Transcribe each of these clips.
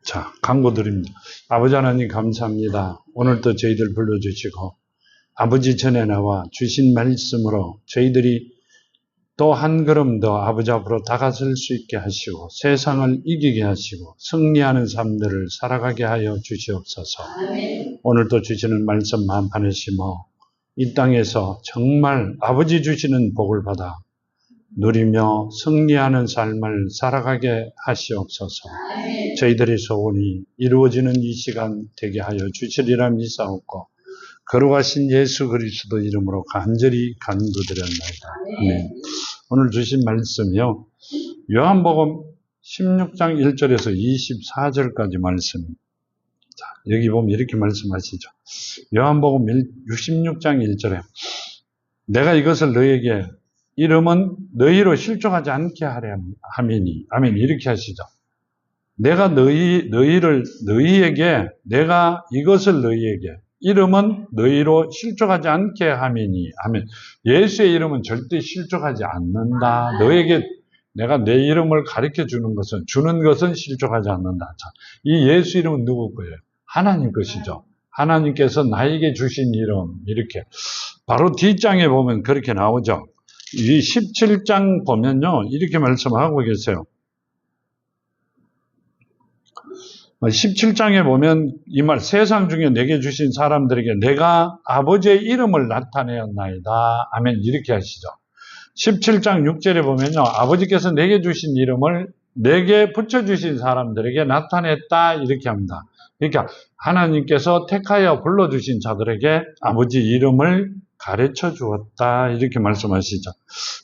자, 광고 드립니다. 아버지 하나님 감사합니다. 오늘도 저희들 불러주시고 아버지 전에 나와 주신 말씀으로 저희들이 또 한 걸음 더 아버지 앞으로 다가설 수 있게 하시고 세상을 이기게 하시고 승리하는 삶들을 살아가게 하여 주시옵소서. 오늘도 주시는 말씀 만판에 심어 이 땅에서 정말 아버지 주시는 복을 받아 누리며 승리하는 삶을 살아가게 하시옵소서. 저희들의 소원이 이루어지는 이 시간 되게 하여 주시리라 믿사옵고 거룩하신 예수 그리스도 이름으로 간절히 간구드렸나이다. 아멘. 오늘 주신 말씀이요, 요한복음 16장 1절에서 24절까지 말씀. 자, 여기 보면 이렇게 말씀하시죠. 요한복음 16장 1절에 내가 이것을 너에게 이름은 너희로 실족하지 않게 하려 함이니. 아멘. 이렇게 하시죠. 내가 내가 이것을 너희에게 이름은 너희로 실족하지 않게 함이니. 아멘. 예수의 이름은 절대 실족하지 않는다. 너에게 내가 내 이름을 가르쳐 주는 것은 실족하지 않는다. 자, 이 예수 이름은 누구 거예요? 하나님 것이죠. 하나님께서 나에게 주신 이름. 이렇게 바로 뒷장에 보면 그렇게 나오죠. 이 17장 보면요, 이렇게 말씀하고 계세요. 17장에 보면 이 말, 세상 중에 내게 주신 사람들에게 내가 아버지의 이름을 나타내었나이다. 아멘. 이렇게 하시죠. 17장 6절에 보면요, 아버지께서 내게 주신 이름을 내게 붙여주신 사람들에게 나타냈다. 이렇게 합니다. 그러니까 하나님께서 택하여 불러주신 자들에게 아버지 이름을 가르쳐 주었다. 이렇게 말씀하시죠.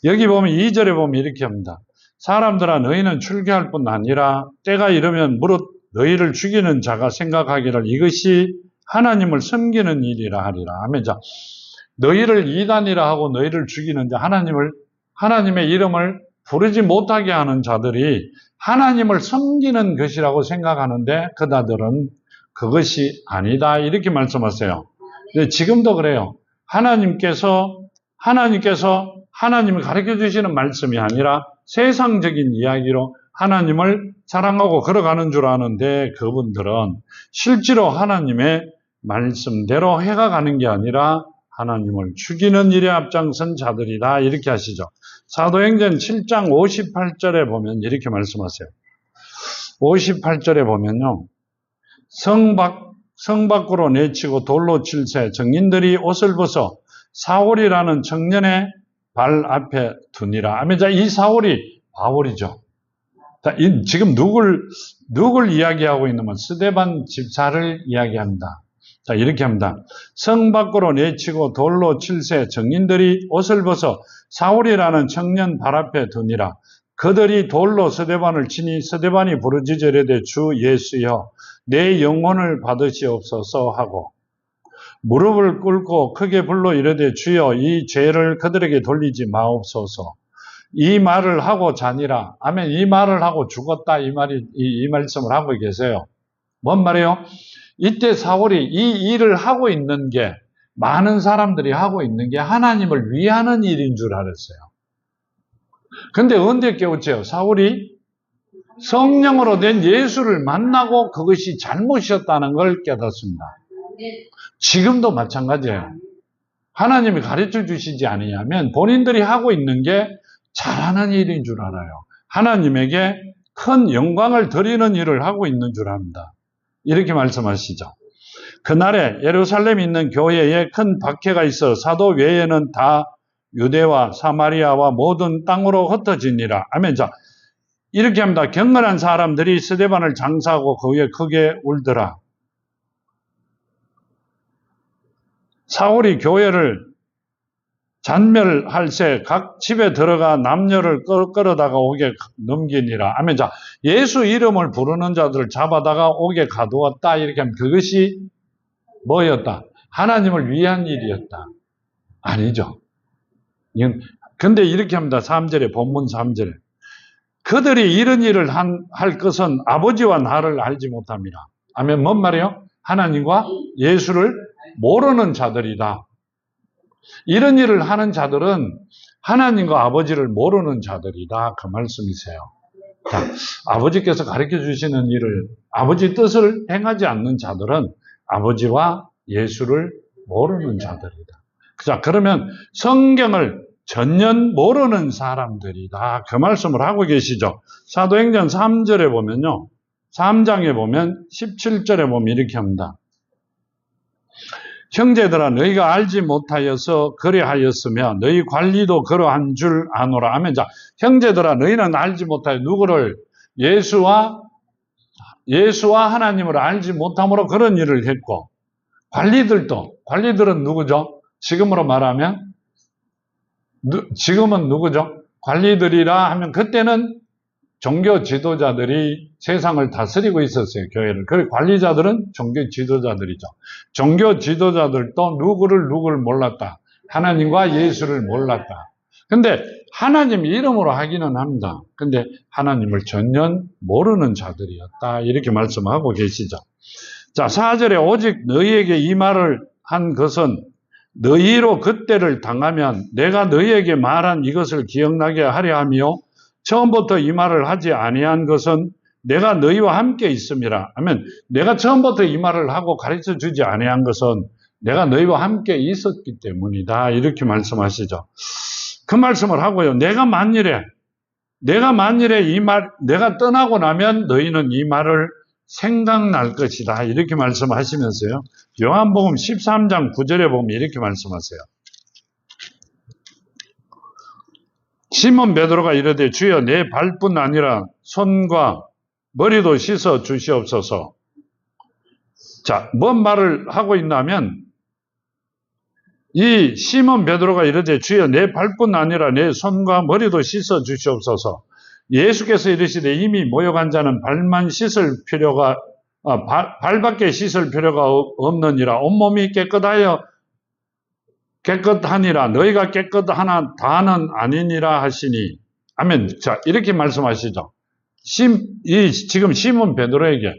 여기 보면 2절에 보면 이렇게 합니다. 사람들아, 너희는 출교할 뿐 아니라 때가 이르면 무릇 너희를 죽이는 자가 생각하기를 이것이 하나님을 섬기는 일이라 하리라. 아멘. 자, 너희를 이단이라 하고 너희를 죽이는 자, 하나님의 이름을 부르지 못하게 하는 자들이 하나님을 섬기는 것이라고 생각하는데 그다들은 그것이 아니다. 이렇게 말씀하세요. 근데 지금도 그래요. 하나님께서 하나님을 가르쳐 주시는 말씀이 아니라 세상적인 이야기로 하나님을 사랑하고 걸어가는 줄 아는데 그분들은 실제로 하나님의 말씀대로 해가가는 게 아니라 하나님을 죽이는 일에 앞장선 자들이다. 이렇게 하시죠. 사도행전 7장 58절에 보면 이렇게 말씀하세요. 58절에 보면요, 성 밖으로 내치고 돌로 칠새 정인들이 옷을 벗어 사울이라는 청년의 발 앞에 두니라. 아멘. 자, 이 사울이 바울이죠. 지금 누굴 이야기하고 있냐면 스데반 집사를 이야기합니다. 자, 이렇게 합니다. 성 밖으로 내치고 돌로 칠새 정인들이 옷을 벗어 사울이라는 청년 발 앞에 두니라. 그들이 돌로 스데반을 치니 스데반이 부르짖어 이르되 주 예수여 내 영혼을 받으시옵소서 하고 무릎을 꿇고 크게 불러 이르되 주여 이 죄를 그들에게 돌리지 마옵소서. 이 말을 하고 자니라. 아멘. 이 말을 하고 죽었다. 이 말씀을 하고 계세요. 뭔 말이에요? 이때 사울이 이 일을 하고 있는 게, 많은 사람들이 하고 있는 게 하나님을 위하는 일인 줄 알았어요. 근데 언제 깨우쳐요? 사울이 성령으로 된 예수를 만나고 그것이 잘못이었다는 걸 깨닫습니다. 지금도 마찬가지예요. 하나님이 가르쳐 주시지 않으면 본인들이 하고 있는 게 잘하는 일인 줄 알아요. 하나님에게 큰 영광을 드리는 일을 하고 있는 줄 압니다. 이렇게 말씀하시죠. 그날에 예루살렘에 있는 교회에 큰 박해가 있어 사도 외에는 다 유대와 사마리아와 모든 땅으로 흩어지니라. 아멘. 자, 이렇게 합니다. 경건한 사람들이 스데반을 장사하고 그 위에 크게 울더라. 사울이 교회를 잔멸할새 각 집에 들어가 남녀를 끌어다가 옥에 넘기니라. 아멘. 자, 예수 이름을 부르는 자들을 잡아다가 옥에 가두었다. 이렇게 하면 그것이 뭐였다? 하나님을 위한 일이었다. 아니죠. 근데 이렇게 합니다. 3절에, 본문 3절에. 그들이 이런 일을 할 것은 아버지와 나를 알지 못합니다. 아멘. 뭔 말이에요? 하나님과 예수를 모르는 자들이다. 이런 일을 하는 자들은 하나님과 아버지를 모르는 자들이다. 그 말씀이세요. 자, 아버지께서 가르쳐 주시는 일을, 아버지 뜻을 행하지 않는 자들은 아버지와 예수를 모르는 자들이다. 자, 그러면 성경을 전혀 모르는 사람들이다. 그 말씀을 하고 계시죠. 사도행전 3절에 보면요. 3장에 보면 17절에 보면 이렇게 합니다. 형제들아 너희가 알지 못하여서 그리하였으며 너희 관리도 그러한 줄 아노라 하면, 자, 형제들아 너희는 알지 못하여 누구를? 예수와 하나님을 알지 못함으로 그런 일을 했고, 관리들은 누구죠? 지금으로 말하면 지금은 누구죠? 관리들이라 하면 그때는 종교 지도자들이 세상을 다스리고 있었어요, 교회를. 그리고 관리자들은 종교 지도자들이죠. 종교 지도자들도 누구를 몰랐다. 하나님과 예수를 몰랐다. 근데 하나님 이름으로 하기는 합니다. 근데 하나님을 전혀 모르는 자들이었다. 이렇게 말씀하고 계시죠. 자, 4절에 오직 너희에게 이 말을 한 것은 너희로 그때를 당하면 내가 너희에게 말한 이것을 기억나게 하려 하며 처음부터 이 말을 하지 아니한 것은 내가 너희와 함께 있음이라 하면, 내가 처음부터 이 말을 하고 가르쳐 주지 아니한 것은 내가 너희와 함께 있었기 때문이다. 이렇게 말씀하시죠. 그 말씀을 하고요. 내가 만일에 내가 떠나고 나면 너희는 이 말을 생각날 것이다. 이렇게 말씀하시면서요. 요한복음 13장 9절에 보면 이렇게 말씀하세요. 시몬 베드로가 이르되 주여 내 발뿐 아니라 손과 머리도 씻어 주시옵소서. 자, 뭔 말을 하고 있냐면, 이 시몬 베드로가 이르되 주여 내 발뿐 아니라 내 손과 머리도 씻어 주시옵소서. 예수께서 이르시되 이미 모욕한 자는 발밖에 씻을 필요가 없느니라. 온몸이 깨끗하니라. 너희가 깨끗하나 다는 아니니라 하시니. 아멘. 자, 이렇게 말씀하시죠. 지금 시몬 베드로에게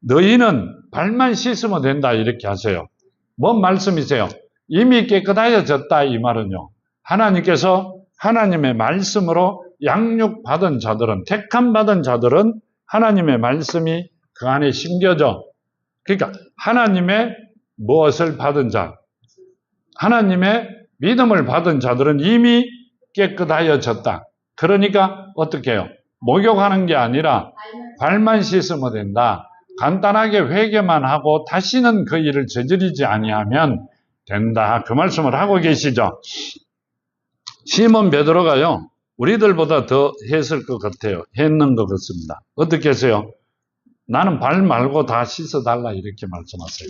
너희는 발만 씻으면 된다 이렇게 하세요. 뭔 말씀이세요? 이미 깨끗하여졌다 이 말은요. 하나님께서 하나님의 말씀으로 양육받은 자들은, 택함받은 자들은 하나님의 말씀이 그 안에 심겨져. 그러니까 하나님의 무엇을 받은 자, 하나님의 믿음을 받은 자들은 이미 깨끗하여졌다. 그러니까 어떻게 해요? 목욕하는 게 아니라 발만 씻으면 된다. 간단하게 회개만 하고 다시는 그 일을 저지르지 아니하면 된다. 그 말씀을 하고 계시죠. 시몬 베드로가요, 우리들보다 더 했을 것 같아요. 했는 것 같습니다. 어떻게 했어요? 나는 발 말고 다 씻어달라 이렇게 말씀하세요.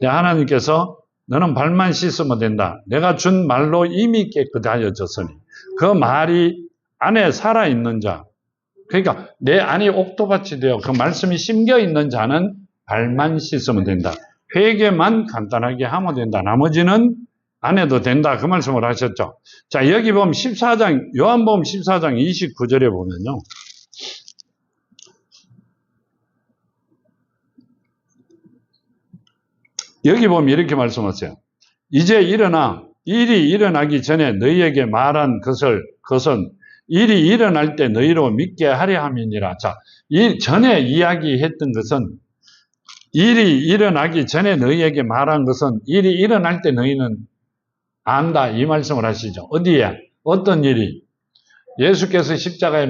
하나님께서 너는 발만 씻으면 된다. 내가 준 말로 이미 깨끗하여졌으니. 그 말이 안에 살아있는 자, 그러니까 내 안이 옥토밭이 되어 그 말씀이 심겨있는 자는 발만 씻으면 된다. 회개만 간단하게 하면 된다. 나머지는 안 해도 된다. 그 말씀을 하셨죠. 자, 여기 보면 요한복음 14장 29절에 보면요. 여기 보면 이렇게 말씀하세요. 이제 일이 일어나기 전에 너희에게 말한 것은 일이 일어날 때 너희로 믿게 하려 함이니라. 자, 전에 이야기했던 것은 일이 일어나기 전에 너희에게 말한 것은 일이 일어날 때 너희는 안다. 이 말씀을 하시죠. 어디에? 어떤 일이? 예수께서 십자가에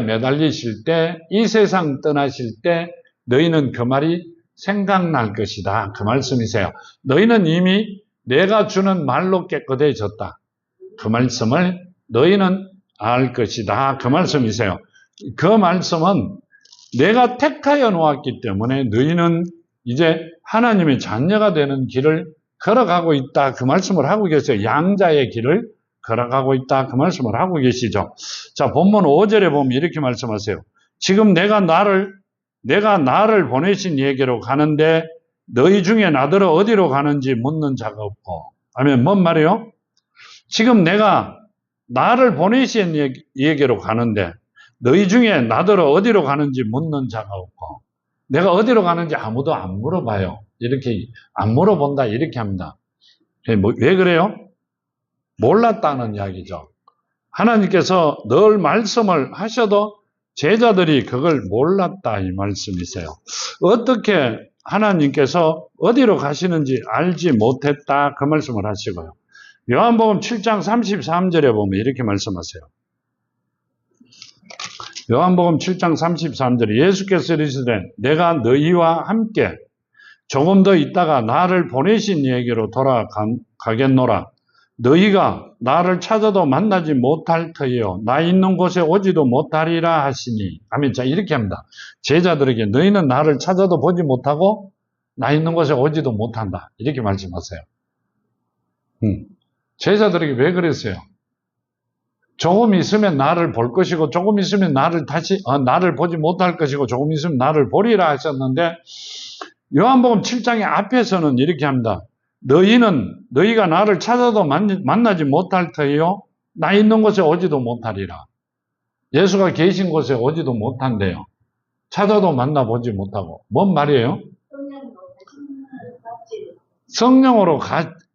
매달리실 때, 이 세상 떠나실 때 너희는 그 말이 생각날 것이다. 그 말씀이세요. 너희는 이미 내가 주는 말로 깨끗해졌다. 그 말씀을 너희는 알 것이다. 그 말씀이세요. 그 말씀은 내가 택하여 놓았기 때문에 너희는 이제 하나님의 자녀가 되는 길을 걸어가고 있다. 그 말씀을 하고 계세요. 양자의 길을 걸어가고 있다. 그 말씀을 하고 계시죠. 자, 본문 5절에 보면 이렇게 말씀하세요. 지금 내가 나를 보내신 얘기로 가는데 너희 중에 나더러 어디로 가는지 묻는 자가 없고. 아멘. 뭔 말이에요? 지금 내가 나를 보내신 얘기로 가는데 너희 중에 나더러 어디로 가는지 묻는 자가 없고. 내가 어디로 가는지 아무도 안 물어봐요. 이렇게 안 물어본다 이렇게 합니다. 왜 그래요? 몰랐다는 이야기죠. 하나님께서 늘 말씀을 하셔도 제자들이 그걸 몰랐다 이 말씀이세요. 어떻게 하나님께서 어디로 가시는지 알지 못했다 그 말씀을 하시고요. 요한복음 7장 33절에 보면 이렇게 말씀하세요. 요한복음 7장 33절에 예수께서 이르시되 내가 너희와 함께 조금 더 있다가 나를 보내신 이에게로 돌아가겠노라. 너희가 나를 찾아도 만나지 못할 터이요 나 있는 곳에 오지도 못하리라 하시니. 아멘. 자, 이렇게 합니다. 제자들에게 너희는 나를 찾아도 보지 못하고 나 있는 곳에 오지도 못한다. 이렇게 말씀하세요. 제자들에게 왜 그랬어요? 조금 있으면 나를 볼 것이고 조금 있으면 나를 보지 못할 것이고 조금 있으면 나를 보리라 하셨는데 요한복음 7장의 앞에서는 이렇게 합니다. 너희가 나를 찾아도 만나지 못할 터이요 나 있는 곳에 오지도 못하리라. 예수가 계신 곳에 오지도 못한대요. 찾아도 만나보지 못하고. 뭔 말이에요? 성령으로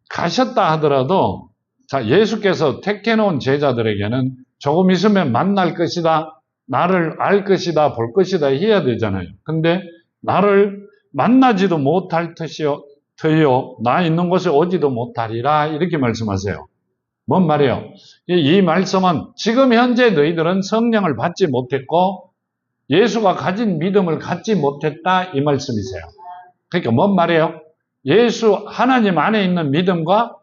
가셨다 하더라도 자, 예수께서 택해놓은 제자들에게는 조금 있으면 만날 것이다, 나를 알 것이다, 볼 것이다 해야 되잖아요. 근데 나를 만나지도 못할 터이요 나 있는 곳에 오지도 못하리라 이렇게 말씀하세요. 뭔 말이에요? 이 말씀은 지금 현재 너희들은 성령을 받지 못했고 예수가 가진 믿음을 갖지 못했다 이 말씀이세요. 그러니까 뭔 말이에요? 예수 하나님 안에 있는 믿음과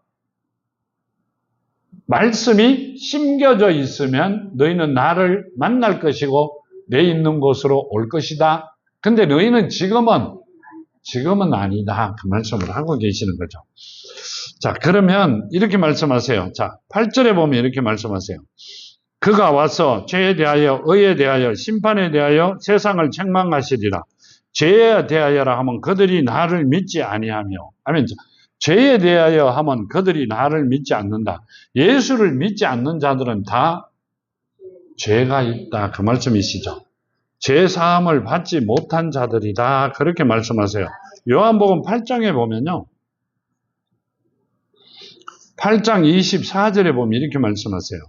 말씀이 심겨져 있으면 너희는 나를 만날 것이고 내 있는 곳으로 올 것이다. 근데 너희는 지금은 아니다. 그 말씀을 하고 계시는 거죠. 자, 그러면 이렇게 말씀하세요. 자, 8절에 보면 이렇게 말씀하세요. 그가 와서 죄에 대하여, 의에 대하여, 심판에 대하여 세상을 책망하시리라. 죄에 대하여라 하면 그들이 나를 믿지 아니하며. 아멘. 죄에 대하여 하면 그들이 나를 믿지 않는다. 예수를 믿지 않는 자들은 다 죄가 있다. 그 말씀이시죠. 죄 사함을 받지 못한 자들이다. 그렇게 말씀하세요. 요한복음 8장에 보면요. 8장 24절에 보면 이렇게 말씀하세요.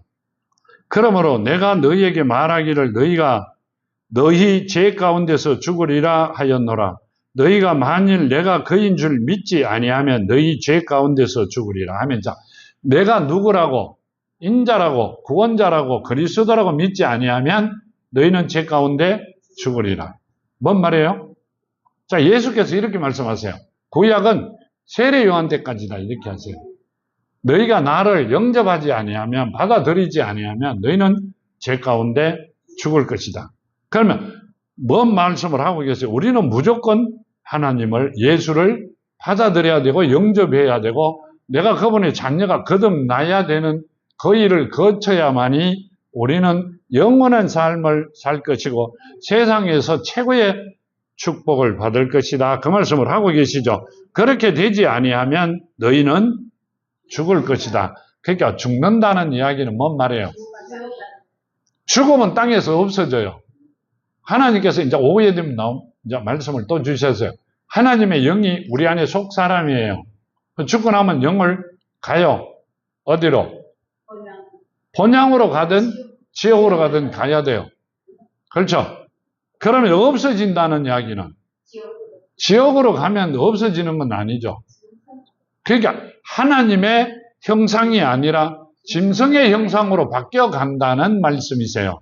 그러므로 내가 너희에게 말하기를 너희 죄 가운데서 죽으리라 하였노라. 너희가 만일 내가 그인 줄 믿지 아니하면 너희 죄 가운데서 죽으리라 하면 자, 내가 누구라고 인자라고 구원자라고 그리스도라고 믿지 아니하면 너희는 죄 가운데 죽으리라. 뭔 말이에요? 자, 예수께서 이렇게 말씀하세요. 구약은 세례 요한 때까지다 이렇게 하세요. 너희가 나를 영접하지 아니하면 받아들이지 아니하면 너희는 죄 가운데 죽을 것이다. 그러면 뭔 말씀을 하고 계세요? 우리는 무조건 하나님을 예수를 받아들여야 되고 영접해야 되고 내가 그분의 자녀가 거듭나야 되는 그 일을 거쳐야만이 우리는 영원한 삶을 살 것이고 세상에서 최고의 축복을 받을 것이다. 그 말씀을 하고 계시죠. 그렇게 되지 아니하면 너희는 죽을 것이다. 그러니까 죽는다는 이야기는 뭔 말이에요? 죽으면 땅에서 없어져요. 하나님께서 이제 오후에 되면 이제 말씀을 또 주셨어요. 하나님의 영이 우리 안에 속 사람이에요. 죽고 나면 영을 가요. 어디로? 본향으로 가든 지옥으로 가든 가야 돼요. 그렇죠? 그러면 없어진다는 이야기는 지옥으로 가면 없어지는 건 아니죠. 그러니까 하나님의 형상이 아니라 짐승의 형상으로 바뀌어 간다는 말씀이세요.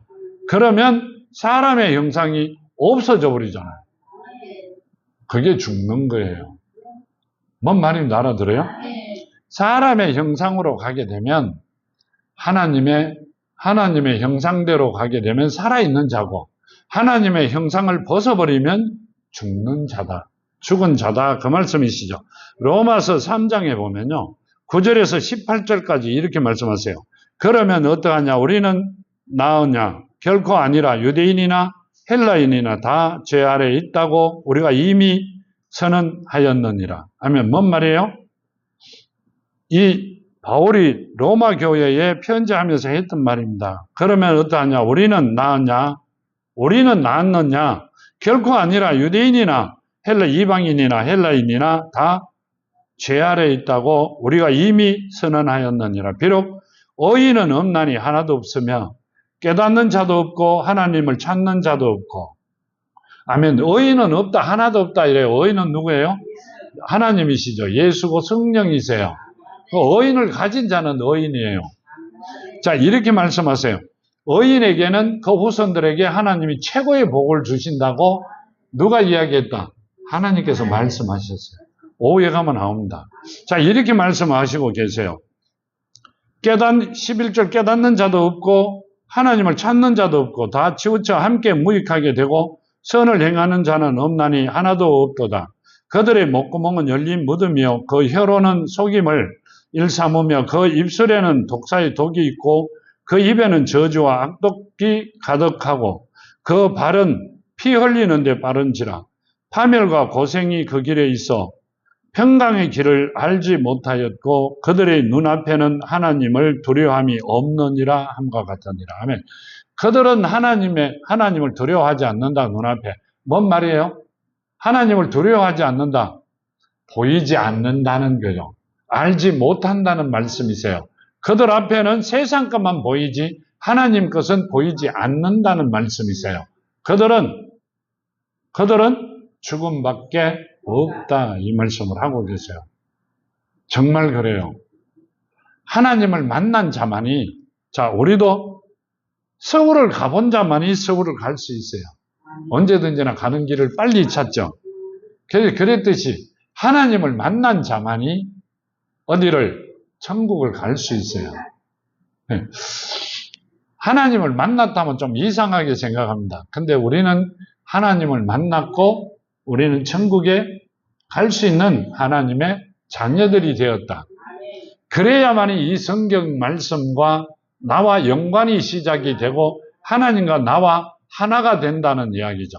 그러면 사람의 형상이 없어져 버리잖아요. 그게 죽는 거예요. 뭔 말인지 알아들어요? 사람의 형상으로 가게 되면 하나님의 형상대로 가게 되면 살아있는 자고 하나님의 형상을 벗어버리면 죽는 자다. 죽은 자다. 그 말씀이시죠. 로마서 3장에 보면요. 9절에서 18절까지 이렇게 말씀하세요. 그러면 어떠하냐? 우리는 나으냐? 결코 아니라 유대인이나 헬라인이나 다 죄 아래에 있다고 우리가 이미 선언하였느니라. 하면 뭔 말이에요? 이 바울이 로마 교회에 편지하면서 했던 말입니다. 그러면 어떠하냐? 우리는 나았냐? 우리는 나았느냐? 결코 아니라 유대인이나 이방인이나 헬라인이나 다 죄 아래에 있다고 우리가 이미 선언하였느니라. 비록 의인은 없나니 하나도 없으며 깨닫는 자도 없고 하나님을 찾는 자도 없고. 아멘. 의인은 없다, 하나도 없다 이래요. 의인은 누구예요? 하나님이시죠. 예수고 성령이세요. 그 의인을 가진 자는 의인이에요. 자, 이렇게 말씀하세요. 의인에게는 그 후손들에게 하나님이 최고의 복을 주신다고 누가 이야기했다? 하나님께서 말씀하셨어요. 오후에 가면 나옵니다. 자, 이렇게 말씀하시고 계세요. 11절 깨닫는 자도 없고 하나님을 찾는 자도 없고 다 치우쳐 함께 무익하게 되고 선을 행하는 자는 없나니 하나도 없도다. 그들의 목구멍은 열린 무덤이요 그 혀로는 속임을 일삼으며 그 입술에는 독사의 독이 있고 그 입에는 저주와 악독이 가득하고 그 발은 피 흘리는 데 빠른지라. 파멸과 고생이 그 길에 있어 평강의 길을 알지 못하였고 그들의 눈앞에는 하나님을 두려워함이 없느니라 함과 같으니라. 아멘. 그들은 하나님을 두려워하지 않는다. 눈앞에. 뭔 말이에요? 하나님을 두려워하지 않는다. 보이지 않는다는 거죠. 알지 못한다는 말씀이세요. 그들 앞에는 세상 것만 보이지 하나님 것은 보이지 않는다는 말씀이세요. 그들은 죽음밖에 없다 이 말씀을 하고 계세요. 정말 그래요. 하나님을 만난 자만이, 자, 우리도 서울을 가본 자만이 서울을 갈 수 있어요. 언제든지나 가는 길을 빨리 찾죠. 그랬듯이 하나님을 만난 자만이 어디를? 천국을 갈 수 있어요. 네. 하나님을 만났다면 좀 이상하게 생각합니다. 근데 우리는 하나님을 만났고 우리는 천국에 갈 수 있는 하나님의 자녀들이 되었다. 그래야만이 이 성경 말씀과 나와 연관이 시작이 되고 하나님과 나와 하나가 된다는 이야기죠.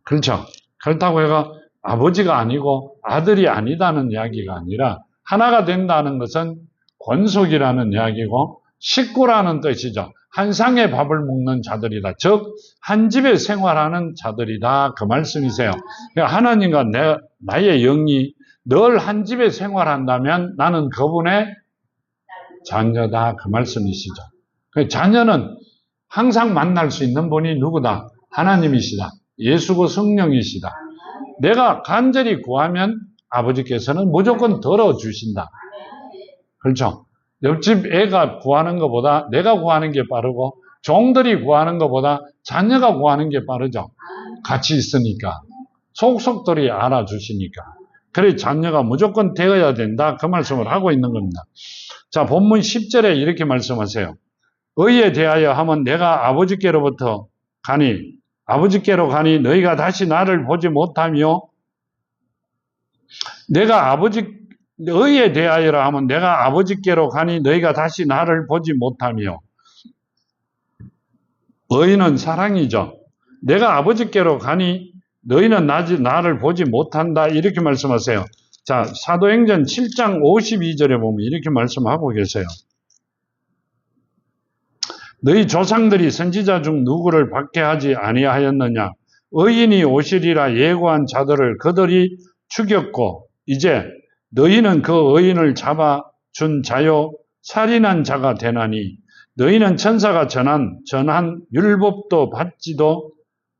그렇죠? 그렇다고 해가 아버지가 아니고 아들이 아니다는 이야기가 아니라 하나가 된다는 것은 권속이라는 이야기고 식구라는 뜻이죠. 한 상의 밥을 먹는 자들이다. 즉 한 집에 생활하는 자들이다. 그 말씀이세요. 그러니까 하나님과 나의 영이 늘 한 집에 생활한다면 나는 그분의 자녀다. 그 말씀이시죠. 자녀는 항상 만날 수 있는 분이 누구다? 하나님이시다. 예수고 성령이시다. 내가 간절히 구하면 아버지께서는 무조건 들어주신다. 그렇죠? 옆집 애가 구하는 것보다 내가 구하는 게 빠르고 종들이 구하는 것보다 자녀가 구하는 게 빠르죠. 같이 있으니까. 속속들이 알아주시니까. 그래 자녀가 무조건 되어야 된다. 그 말씀을 하고 있는 겁니다. 자, 본문 10절에 이렇게 말씀하세요. 의에 대하여 하면 내가 아버지께로 가니 너희가 다시 나를 보지 못하며 의에 대하여라 하면 내가 아버지께로 가니 너희가 다시 나를 보지 못하며. 의는 사랑이죠. 내가 아버지께로 가니 너희는 나를 보지 못한다. 이렇게 말씀하세요. 자, 사도행전 7장 52절에 보면 이렇게 말씀하고 계세요. 너희 조상들이 선지자 중 누구를 박해하지 아니하였느냐? 의인이 오시리라 예고한 자들을 그들이 죽였고 이제 너희는 그 의인을 잡아준 자요 살인한 자가 되나니 너희는 천사가 전한 율법도 받지도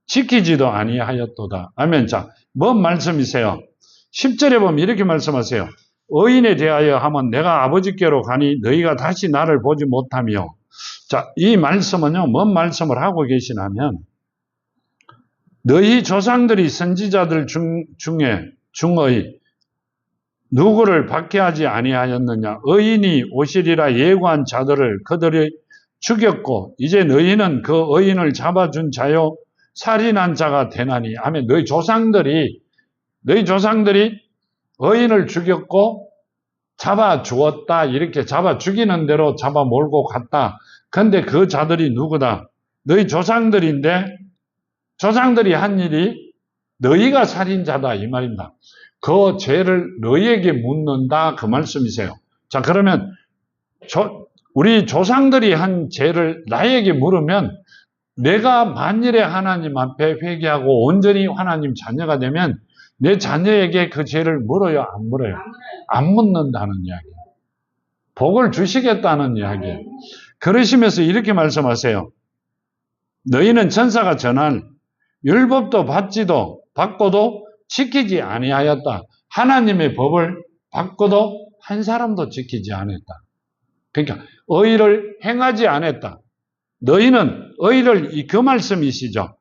지키지도 아니하였도다. 아멘. 자, 뭔 말씀이세요? 10절에 보면 이렇게 말씀하세요. 의인에 대하여 하면 내가 아버지께로 가니 너희가 다시 나를 보지 못하며. 자, 이 말씀은요, 뭔 말씀을 하고 계시냐면 너희 조상들이 선지자들 중의 누구를 박해하지 아니하였느냐? 의인이 오시리라 예고한 자들을 그들이 죽였고 이제 너희는 그 의인을 잡아준 자요 살인한 자가 되나니. 아멘. 너희 조상들이 의인을 죽였고 잡아 주었다. 이렇게 잡아 죽이는 대로 잡아 몰고 갔다. 근데 그 자들이 누구다? 너희 조상들인데 조상들이 한 일이 너희가 살인자다 이 말입니다. 그 죄를 너희에게 묻는다 그 말씀이세요. 자, 그러면 우리 조상들이 한 죄를 나에게 물으면 내가 만일에 하나님 앞에 회개하고 온전히 하나님 자녀가 되면 내 자녀에게 그 죄를 물어요? 안 물어요? 안 묻는다는 이야기예요. 복을 주시겠다는 이야기예요. 그러시면서 이렇게 말씀하세요. 너희는 천사가 전할 율법도 받고도 지키지 아니하였다. 하나님의 법을 받고도 한 사람도 지키지 않았다. 그러니까 의를 행하지 않았다. 너희는 의를 그 말씀이시죠.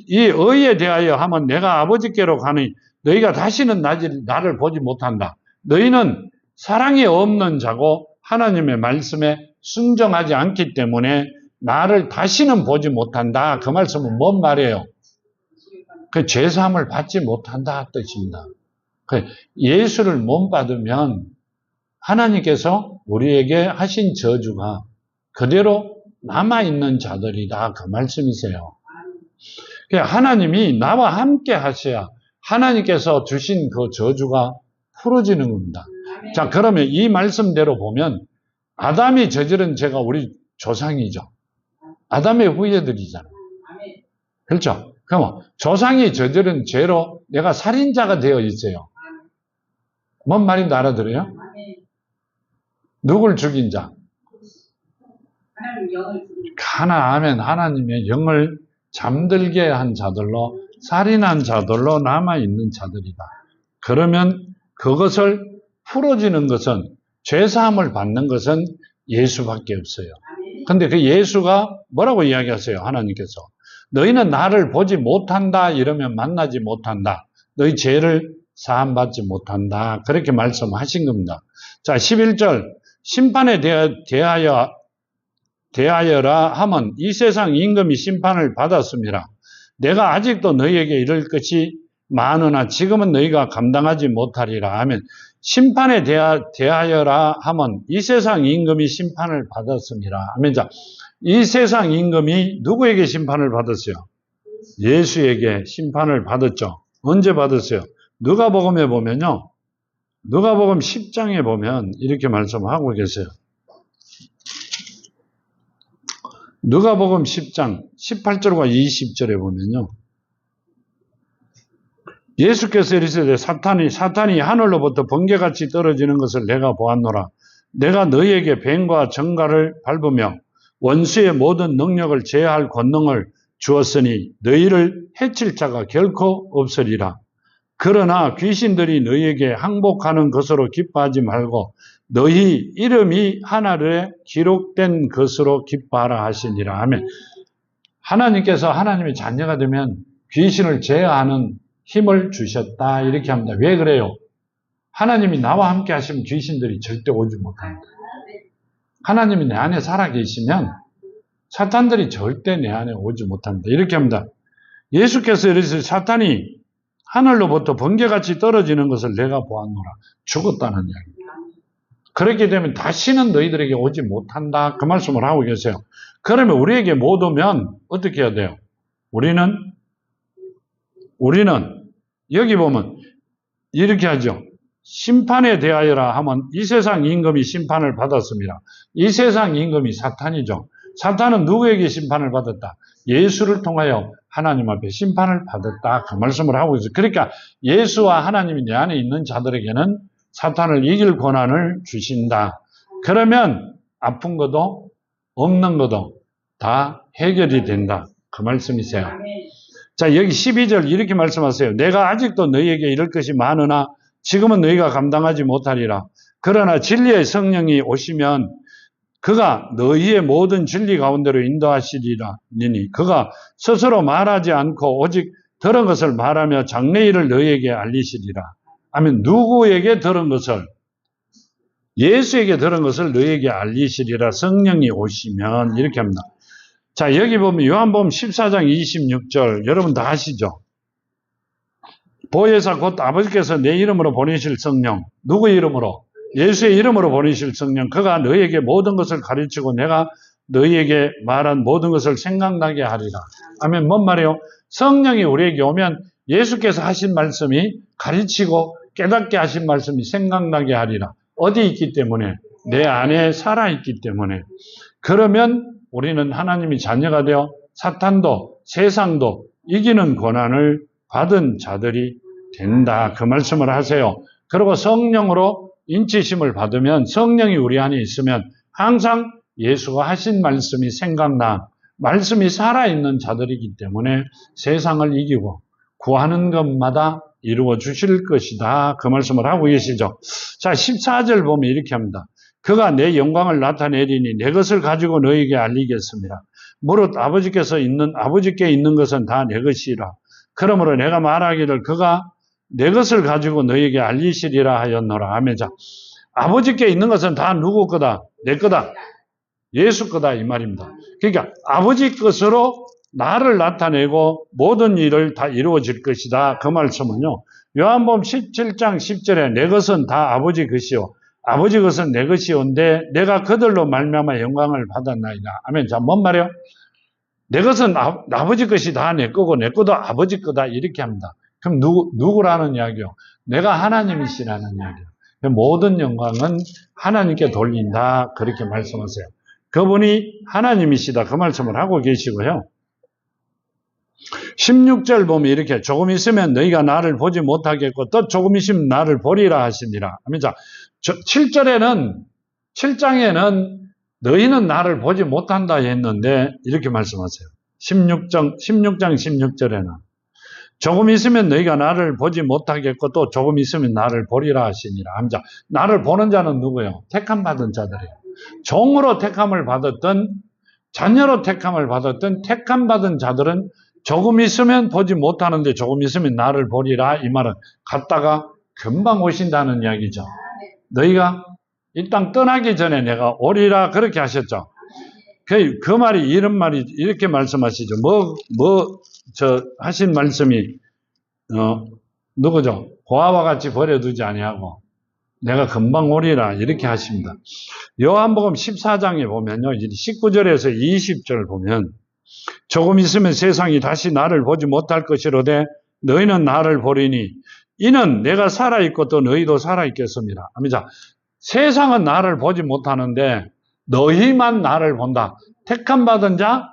이 의에 대하여 하면 내가 아버지께로 가니 너희가 다시는 나를 보지 못한다. 너희는 사랑이 없는 자고 하나님의 말씀에 순종하지 않기 때문에 나를 다시는 보지 못한다. 그 말씀은 뭔 말이에요? 그 죄사함을 받지 못한다 뜻입니다. 예수를 못 받으면 하나님께서 우리에게 하신 저주가 그대로 남아있는 자들이다. 그 말씀이세요. 하나님이 나와 함께 하셔야 하나님께서 주신 그 저주가 풀어지는 겁니다. 자, 그러면 이 말씀대로 보면 아담이 저지른 죄가 우리 조상이죠. 아담의 후예들이잖아요. 그렇죠? 그럼 조상이 저지른 죄로 내가 살인자가 되어 있어요. 뭔 말인지 알아들어요? 누굴 죽인 자? 하나님의 하나님의 영을 잠들게 한 자들로, 살인한 자들로 남아있는 자들이다. 그러면 그것을 풀어지는 것은, 죄사함을 받는 것은 예수밖에 없어요. 근데 그 예수가 뭐라고 이야기하세요? 하나님께서. 너희는 나를 보지 못한다 이러면 만나지 못한다. 너희 죄를 사함받지 못한다. 그렇게 말씀하신 겁니다. 자, 11절. 심판에 대하여라 하면 이 세상 임금이 심판을 받았습니다. 내가 아직도 너희에게 이를 것이 많으나 지금은 너희가 감당하지 못하리라 하면, 심판에 대하여라 하면 이 세상 임금이 심판을 받았습니다 하면, 자, 이 세상 임금이 누구에게 심판을 받았어요? 예수에게 심판을 받았죠. 언제 받았어요? 누가복음에 보면요, 누가복음 10장에 보면 이렇게 말씀하고 계세요. 누가복음 10장 18절과 20절에 보면요, 예수께서 이르시되 사탄이 하늘로부터 번개같이 떨어지는 것을 내가 보았노라. 내가 너희에게 뱀과 정갈을 밟으며 원수의 모든 능력을 제할 권능을 주었으니 너희를 해칠 자가 결코 없으리라. 그러나 귀신들이 너희에게 항복하는 것으로 기뻐하지 말고 너희 이름이 하늘에 기록된 것으로 기뻐하라 하시니라 하면, 하나님께서 하나님의 자녀가 되면 귀신을 제어하는 힘을 주셨다 이렇게 합니다. 왜 그래요? 하나님이 나와 함께 하시면 귀신들이 절대 오지 못합니다. 하나님이 내 안에 살아계시면 사탄들이 절대 내 안에 오지 못합니다. 이렇게 합니다. 예수께서 이르시되 사탄이 하늘로부터 번개같이 떨어지는 것을 내가 보았노라. 죽었다는 이야기입니다. 그렇게 되면 다시는 너희들에게 오지 못한다. 그 말씀을 하고 계세요. 그러면 우리에게 못 오면 어떻게 해야 돼요? 우리는 여기 보면 이렇게 하죠. 심판에 대하여라 하면 이 세상 임금이 심판을 받았습니다. 이 세상 임금이 사탄이죠. 사탄은 누구에게 심판을 받았다? 예수를 통하여 하나님 앞에 심판을 받았다. 그 말씀을 하고 있어요. 그러니까 예수와 하나님이 내 안에 있는 자들에게는 사탄을 이길 권한을 주신다. 그러면 아픈 것도 없는 것도 다 해결이 된다. 그 말씀이세요. 자, 여기 12절 이렇게 말씀하세요. 내가 아직도 너희에게 이럴 것이 많으나 지금은 너희가 감당하지 못하리라. 그러나 진리의 성령이 오시면 그가 너희의 모든 진리 가운데로 인도하시리니 그가 스스로 말하지 않고 오직 들은 것을 말하며 장래일을 너희에게 알리시리라. 아멘. 누구에게 들은 것을? 예수에게 들은 것을 너희에게 알리시리라. 성령이 오시면 이렇게 합니다. 자, 여기 보면 요한복음 14장 26절 여러분 다 아시죠? 보혜사 곧 아버지께서 내 이름으로 보내실 성령. 누구 이름으로? 예수의 이름으로 보내실 성령. 그가 너희에게 모든 것을 가르치고 내가 너희에게 말한 모든 것을 생각나게 하리라. 아멘. 뭔 말이에요? 성령이 우리에게 오면 예수께서 하신 말씀이 가르치고 깨닫게 하신 말씀이 생각나게 하리라. 어디 있기 때문에? 내 안에 살아있기 때문에. 그러면 우리는 하나님이 자녀가 되어 사탄도 세상도 이기는 권한을 받은 자들이 된다. 그 말씀을 하세요. 그리고 성령으로 인치심을 받으면 성령이 우리 안에 있으면 항상 예수가 하신 말씀이 생각나 말씀이 살아있는 자들이기 때문에 세상을 이기고 구하는 것마다 이루어 주실 것이다. 그 말씀을 하고 계시죠. 자, 14절 보면 이렇게 합니다. 그가 내 영광을 나타내리니 내 것을 가지고 너에게 알리겠습니다. 무릇 아버지께 있는 것은 다 내 것이라. 그러므로 내가 말하기를 그가 내 것을 가지고 너에게 알리시리라 하였노라. 아멘. 자, 아버지께 있는 것은 다 누구 거다? 내 거다. 예수 거다 이 말입니다. 그러니까 아버지 것으로 나를 나타내고 모든 일을 다 이루어질 것이다. 그 말씀은요. 요한복음 17장 10절에 내 것은 다 아버지 것이요 아버지 것은 내 것이온데 내가 그들로 말미암아 영광을 받았나이다. 아멘. 자, 뭔 말이요? 내 것은 아버지 것이 다 내 거고 내 것도 아버지 거다 이렇게 합니다. 그럼 누구라는 이야기요? 내가 하나님이시라는 이야기요. 모든 영광은 하나님께 돌린다. 그렇게 말씀하세요. 그분이 하나님이시다. 그 말씀을 하고 계시고요. 16절 보면 이렇게 조금 있으면 너희가 나를 보지 못하겠고 또 조금 있으면 나를 보리라 하시니라. 자, 7장에는 너희는 나를 보지 못한다 했는데 이렇게 말씀하세요. 16장 16절에는 조금 있으면 너희가 나를 보지 못하겠고 또 조금 있으면 나를 보리라 하시니라. 자, 나를 보는 자는 누구예요? 택함 받은 자들이에요. 종으로 택함을 받았던 자녀로 택함을 받았던 택함 받은 자들은 조금 있으면 보지 못하는데 조금 있으면 나를 보리라. 이 말은 갔다가 금방 오신다는 이야기죠. 너희가 이 땅 떠나기 전에 내가 오리라 그렇게 하셨죠. 그 말이 이런 말이 이렇게 말씀하시죠. 하신 말씀이 누구죠? 고아와 같이 버려두지 아니하고 내가 금방 오리라 이렇게 하십니다. 요한복음 14장에 보면요. 19절에서 20절 보면 조금 있으면 세상이 다시 나를 보지 못할 것이로되 너희는 나를 보리니 이는 내가 살아있고 또 너희도 살아있겠습니다. 자, 세상은 나를 보지 못하는데 너희만 나를 본다. 택함받은 자,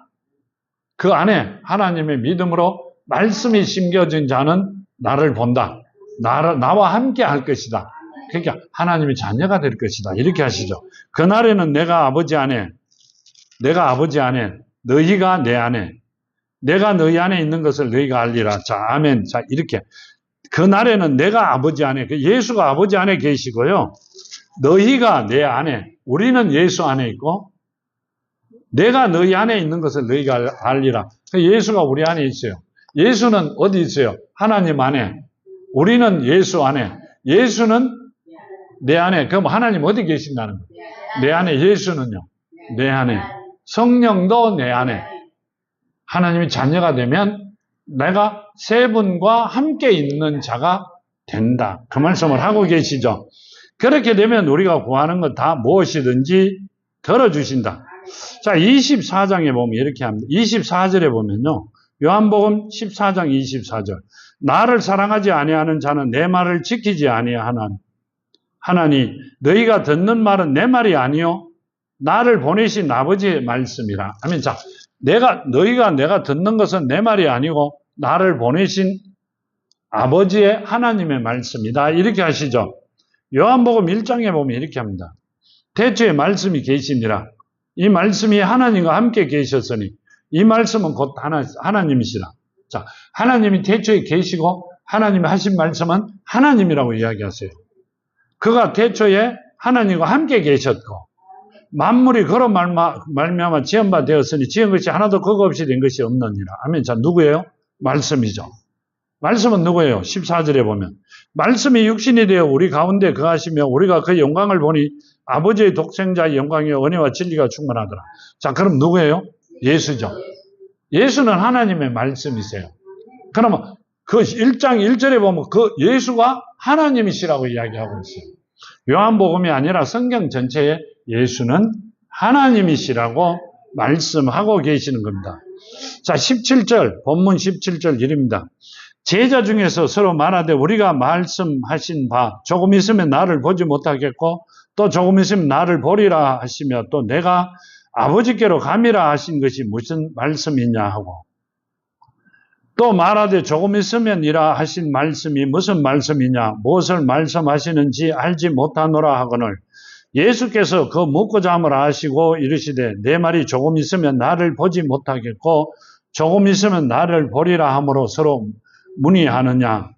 그 안에 하나님의 믿음으로 말씀이 심겨진 자는 나를 본다. 나와 함께 할 것이다. 그러니까 하나님의 자녀가 될 것이다. 이렇게 하시죠. 그날에는 내가 아버지 안에, 너희가 내 안에, 내가 너희 안에 있는 것을 너희가 알리라. 자, 아멘. 자, 이렇게. 그날에는 내가 아버지 안에, 예수가 아버지 안에 계시고요. 너희가 내 안에, 우리는 예수 안에 있고, 내가 너희 안에 있는 것을 너희가 알리라. 예수가 우리 안에 있어요. 예수는 어디 있어요? 하나님 안에. 우리는 예수 안에. 예수는 내 안에. 그럼 하나님 어디 계신다는 거예요? 내 안에. 예수는요? 내 안에. 성령도 내 안에. 하나님이 자녀가 되면 내가 세 분과 함께 있는 자가 된다. 그 말씀을 하고 계시죠. 그렇게 되면 우리가 구하는 것 다 무엇이든지 들어주신다. 자, 24장에 보면 이렇게 합니다. 24절에 보면요. 요한복음 14장 24절. 나를 사랑하지 아니하는 자는 내 말을 지키지 아니하나니 너희가 듣는 말은 내 말이 아니요 나를 보내신 아버지의 말씀이라. 아멘. 자, 내가 듣는 것은 내 말이 아니고 나를 보내신 아버지의 하나님의 말씀이다. 이렇게 하시죠. 요한복음 1장에 보면 이렇게 합니다. 태초에 말씀이 계시니라. 이 말씀이 하나님과 함께 계셨으니 이 말씀은 곧 하나님이시라. 자, 하나님이 태초에 계시고 하나님이 하신 말씀은 하나님이라고 이야기하세요. 그가 태초에 하나님과 함께 계셨고 만물이 그로 말미암아 지은 바 되었으니 지은 것이 하나도 그거 없이 된 것이 없느니라. 아멘. 자, 누구예요? 말씀이죠. 말씀은 누구예요? 14절에 보면 말씀이 육신이 되어 우리 가운데 거하시며 우리가 그 영광을 보니 아버지의 독생자의 영광의 은혜와 진리가 충만하더라. 자, 그럼 누구예요? 예수죠. 예수는 하나님의 말씀이세요. 그러면 그 1장 1절에 보면 그 예수가 하나님이시라고 이야기하고 있어요. 요한복음이 아니라 성경 전체에 예수는 하나님이시라고 말씀하고 계시는 겁니다. 자, 17절, 본문 17절 이릅니다. 제자 중에서 서로 말하되 우리가 말씀하신 바 조금 있으면 나를 보지 못하겠고 또 조금 있으면 나를 보리라 하시며 또 내가 아버지께로 감이라 하신 것이 무슨 말씀이냐 하고 또 말하되 조금 있으면이라 하신 말씀이 무슨 말씀이냐 무엇을 말씀하시는지 알지 못하노라 하거늘 예수께서 그 묻고자 함을 아시고 이르시되 내 말이 조금 있으면 나를 보지 못하겠고 조금 있으면 나를 보리라 함으로 서로 문의하느냐.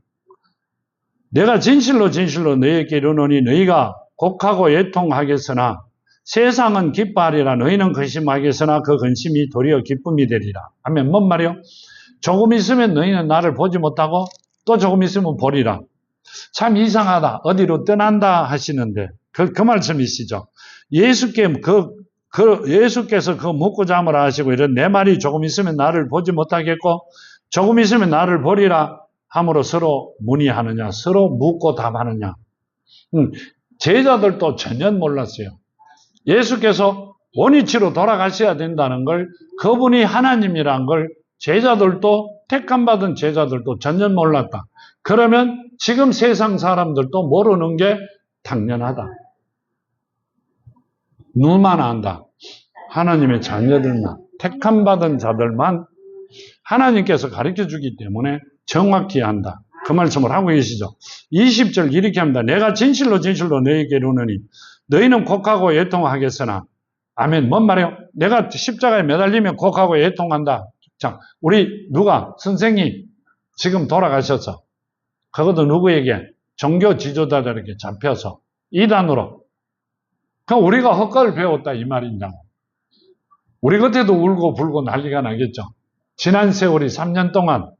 내가 진실로 진실로 너희에게 이르노니 너희가 곡하고 애통하겠으나 세상은 기뻐하리라. 너희는 근심하겠으나 그 근심이 도리어 기쁨이 되리라. 하면 뭔 말이요? 조금 있으면 너희는 나를 보지 못하고 또 조금 있으면 보리라. 참 이상하다. 어디로 떠난다 하시는데 그 말씀이시죠. 예수께서 그 묻고자 함을 하시고 이런 내 말이 조금 있으면 나를 보지 못하겠고 조금 있으면 나를 보리라 함으로 서로 문의하느냐, 서로 묻고 답하느냐. 제자들도 전혀 몰랐어요. 예수께서 원위치로 돌아가셔야 된다는 걸, 그분이 하나님이란 걸 제자들도, 택함받은 제자들도 전혀 몰랐다. 그러면 지금 세상 사람들도 모르는 게 당연하다. 누만 안다. 하나님의 자녀들만, 택함받은 자들만 하나님께서 가르쳐 주기 때문에 정확히 안다. 그 말씀을 하고 계시죠. 20절 이렇게 합니다. 내가 진실로 진실로 너희에게 이르노니 너희는 곡하고 애통하겠으나. 아멘. 뭔 말이에요? 내가 십자가에 매달리면 곡하고 애통한다. 자, 우리 누가 선생님 지금 돌아가셔서 그것도 누구에게? 종교 지도자들에게 잡혀서 이단으로. 그럼 우리가 헛걸 배웠다 이 말이냐고. 우리 겉에도 울고 불고 난리가 나겠죠. 지난 세월이 3년 동안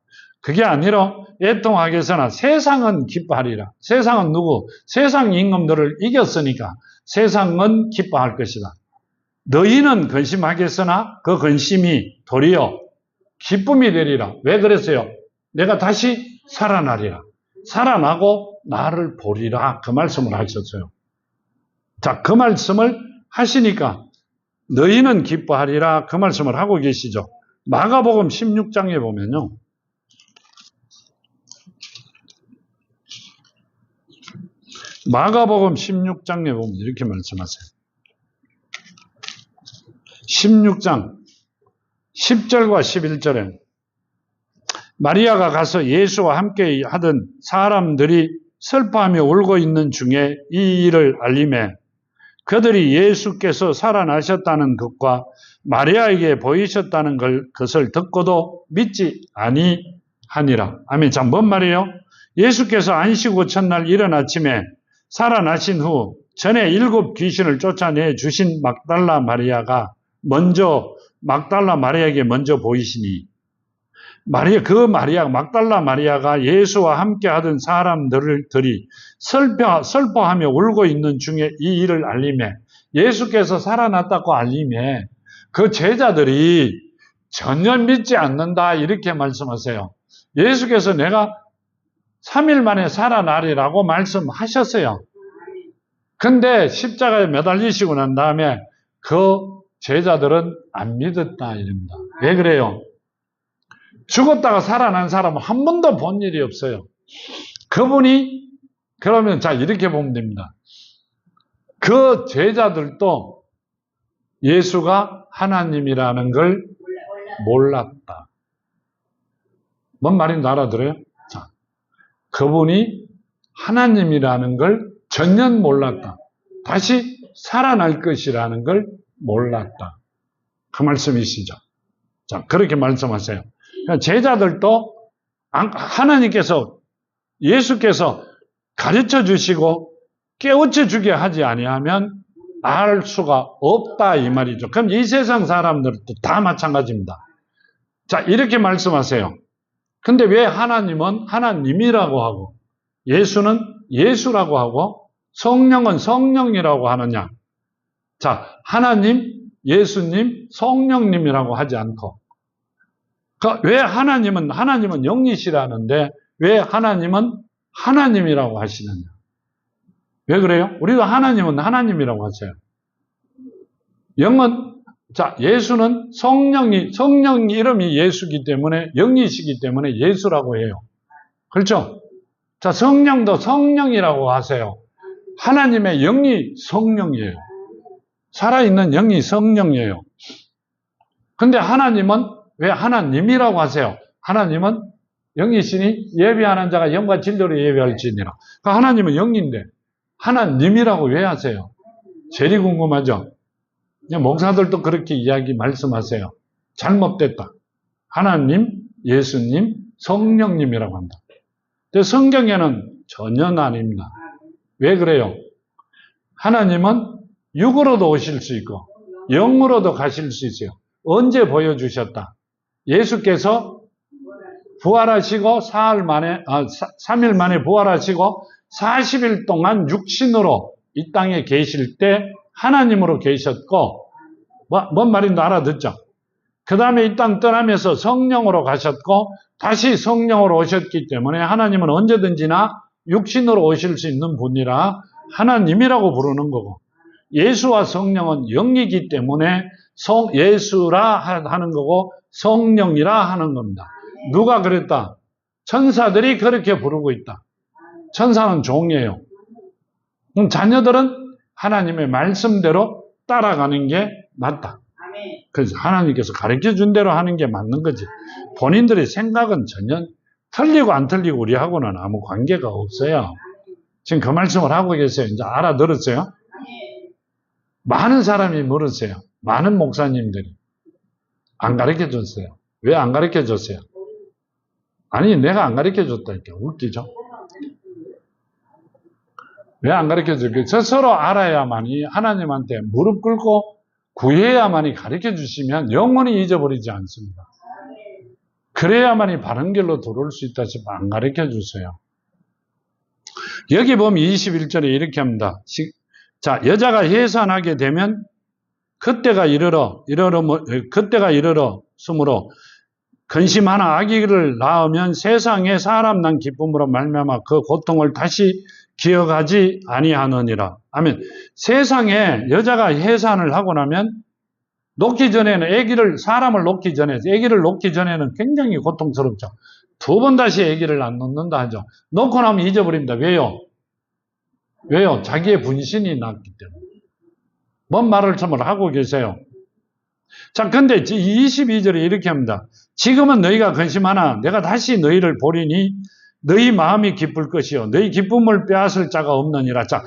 그게 아니라 애통하겠으나 세상은 기뻐하리라. 세상은 누구? 세상 임금들을 이겼으니까 세상은 기뻐할 것이다. 너희는 근심하겠으나 그 근심이 도리어 기쁨이 되리라. 왜 그랬어요? 내가 다시 살아나리라. 살아나고 나를 보리라. 그 말씀을 하셨어요. 자, 그 말씀을 하시니까 너희는 기뻐하리라. 그 말씀을 하고 계시죠. 마가복음 16장에 보면요. 마가복음 16장에 보면 이렇게 말씀하세요. 16장 10절과 11절에 마리아가 가서 예수와 함께 하던 사람들이 슬퍼하며 울고 있는 중에 이 일을 알림해 그들이 예수께서 살아나셨다는 것과 마리아에게 보이셨다는 것을 듣고도 믿지 아니하니라. 아멘. 자, 뭔 말이에요? 예수께서 안식 후 첫날 이른 아침에 살아나신 후 전에 7 귀신을 쫓아내 주신 막달라 마리아가 막달라 마리아에게 먼저 보이시니 막달라 마리아가 예수와 함께 하던 사람들이 슬퍼하며 울고 있는 중에 이 일을 알림해 예수께서 살아났다고 알림해 그 제자들이 전혀 믿지 않는다 이렇게 말씀하세요. 예수께서 내가 3일 만에 살아나리라고 말씀하셨어요. 근데 십자가에 매달리시고 난 다음에 그 제자들은 안 믿었다 이럽니다. 왜 그래요? 죽었다가 살아난 사람은 한 번도 본 일이 없어요. 그분이 그러면 자 이렇게 보면 됩니다. 그 제자들도 예수가 하나님이라는 걸 몰랐다. 뭔 말인지 알아들어요? 자, 그분이 하나님이라는 걸 전혀 몰랐다. 다시 살아날 것이라는 걸 몰랐다. 그 말씀이시죠. 자, 그렇게 말씀하세요. 제자들도 하나님께서 예수께서 가르쳐 주시고 깨우쳐 주게 하지 아니하면 알 수가 없다 이 말이죠. 그럼 이 세상 사람들도 다 마찬가지입니다. 자, 이렇게 말씀하세요. 근데 왜 하나님은 하나님이라고 하고 예수는 예수라고 하고 성령은 성령이라고 하느냐? 자, 하나님, 예수님, 성령님이라고 하지 않고 왜 하나님은 영이시라는데 왜 하나님은 하나님이라고 하시느냐? 왜 그래요? 우리도 하나님은 하나님이라고 하세요. 자, 예수는 성령 이름이 예수이기 때문에 영이시기 때문에 예수라고 해요. 그렇죠? 자, 성령도 성령이라고 하세요. 하나님의 영이 성령이에요. 살아있는 영이 성령이에요. 근데 하나님은 왜 하나님이라고 하세요? 하나님은 영이시니 예비하는 자가 영과 진리로 예비할지니라. 그러니까 하나님은 영인데 하나님이라고 왜 하세요? 제일 궁금하죠? 목사들도 그렇게 말씀하세요. 잘못됐다. 하나님, 예수님, 성령님이라고 한다. 근데 성경에는 전혀 아닙니다. 왜 그래요? 하나님은 육으로도 오실 수 있고 영으로도 가실 수 있어요. 언제 보여주셨다? 예수께서 부활하시고 3일 만에 부활하시고 40일 동안 육신으로 이 땅에 계실 때 하나님으로 계셨고, 뭔 말인지 알아듣죠? 그 다음에 이 땅 떠나면서 성령으로 가셨고 다시 성령으로 오셨기 때문에 하나님은 언제든지나 육신으로 오실 수 있는 분이라 하나님이라고 부르는 거고, 예수와 성령은 영이기 때문에 예수라 하는 거고 성령이라 하는 겁니다. 누가 그랬다? 천사들이 그렇게 부르고 있다. 천사는 종이에요. 그럼 자녀들은 하나님의 말씀대로 따라가는 게 맞다. 그래서 하나님께서 가르쳐 준 대로 하는 게 맞는 거지. 본인들의 생각은 전혀 틀리고 안 틀리고 우리하고는 아무 관계가 없어요. 지금 그 말씀을 하고 계세요. 이제 알아들었어요? 많은 사람이 물으세요. 많은 목사님들이. 안 가르쳐 줬어요. 왜 안 가르쳐 줬어요? 아니, 내가 안 가르쳐 줬다니까. 웃기죠? 왜 안 가르쳐 줬어요? 서로 알아야만이 하나님한테 무릎 꿇고 구해야만이 가르쳐 주시면 영원히 잊어버리지 않습니다. 그래야만이 바른 길로 들어올 수 있다 싶어 안 가르쳐 주세요. 여기 보면 21절에 이렇게 합니다. 자, 여자가 해산하게 되면 그때가 이르렀으므로 근심하나 아기를 낳으면 세상에 사람 난 기쁨으로 말미암아 그 고통을 다시 기억하지 아니하느니라. 아멘. 세상에 여자가 해산을 하고 나면 사람을 놓기 전에는 굉장히 고통스럽죠. 두 번 다시 아기를 안 놓는다 하죠. 놓고 나면 잊어버립니다. 왜요? 자기의 분신이 났기 때문에. 뭔 말을 참을 하고 계세요. 자, 근데 22절에 이렇게 합니다. 지금은 너희가 근심하나 내가 다시 너희를 보리니 너희 마음이 기쁠 것이요 너희 기쁨을 빼앗을 자가 없느니라. 자,